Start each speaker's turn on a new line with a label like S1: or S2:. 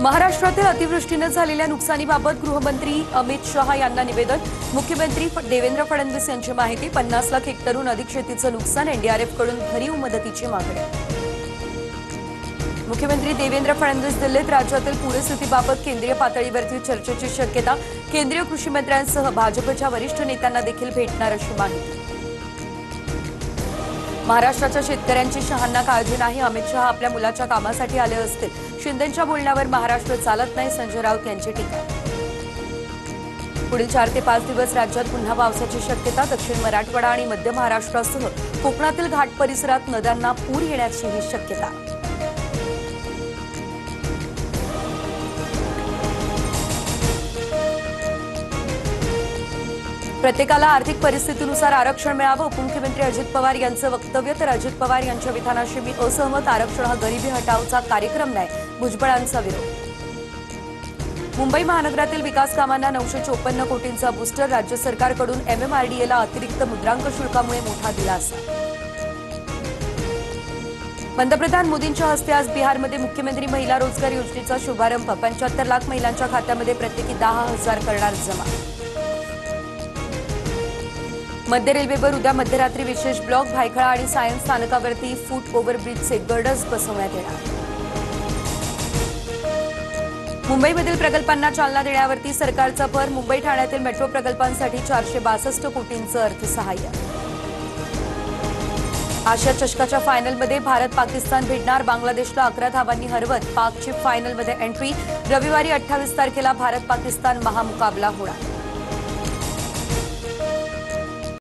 S1: महाराष्ट्रातील अतिवृष्टीने झालेल्या नुकसानीबाबत गृहमंत्री अमित शहा यांना निवेदन। मुख्यमंत्री देवेंद्र फडणवीस यांची माहिती। 50 लाख हेक्टरहून अधिक शेतीचं नुकसान, एनडीआरएफ कडून भरीव मदतीची मागणी। मुख्यमंत्री देवेंद्र फडणवीस दिल्लीत राज्यातील पूरस्थितीबाबत केंद्रीय पातळीवरती चर्चेची शक्यता। केंद्रीय कृषी मंत्र्यांसह भाजपच्या वरिष्ठ नेत्यांना देखील भेटणार अशी माहिती। महाराष्ट्राच्या शेतकऱ्यांची शहांना काळजी नाही, अमित शहा आपल्या मुलाच्या कामासाठी आले असतील। शिंदेंच्या बोलण्यावर महाराष्ट्र चालत नाही, संजय राऊत यांची टीका। पुढील 4 ते 5 दिवस राज्यात पुन्हा पावसाची शक्यता। दक्षिण मराठवाडा आणि मध्य महाराष्ट्रासह कोकणातील घाट परिसरात नद्यांना पूर येण्याचीही शक्यता। प्रत्येकाला आर्थिक परिस्थितीनुसार आरक्षण मिळावं, उपमुख्यमंत्री अजित पवार यांचं वक्तव्य। तर अजित पवार यांच्या विधानाशी मी असहमत, आरक्षण हा गरिबी हटावचा कार्यक्रम नाही, भुजबळांचा विरोध। मुंबई महानगरातील विकास कामांना 954 कोटींचा बूस्टर। राज्य सरकारकडून एमएमआरडीएला अतिरिक्त मुद्रांक शुल्कामुळे मोठा दिलासा। पंतप्रधान मोदींच्या हस्ते आज बिहारमध्ये मुख्यमंत्री महिला रोजगार योजनेचा शुभारंभ। 75 लाख महिलांच्या खात्यामध्ये प्रत्येकी 10,000 करणार जमा। मध्य रेल्वेवर उद्या मध्यरात्री विशेष ब्लॉक। भायखळा आणि सायन स्थानकावरती फूट ओव्हरब्रिजचे गर्डर्स बसवण्यात येणार। मुंबईमधील प्रकल्पांना चालना देण्यावरती सरकारचा भर। मुंबई ठाण्यातील मेट्रो प्रकल्पांसाठी 462 कोटींचं अर्थसहाय्य। आशिया चषकाच्या फायनलमध्ये भारत पाकिस्तान भिडणार। बांगलादेशला 11 धावांनी हरवत पाकची फायनलमध्ये एंट्री। रविवारी 28 तारखेला भारत पाकिस्तान महामुकाबला होणार।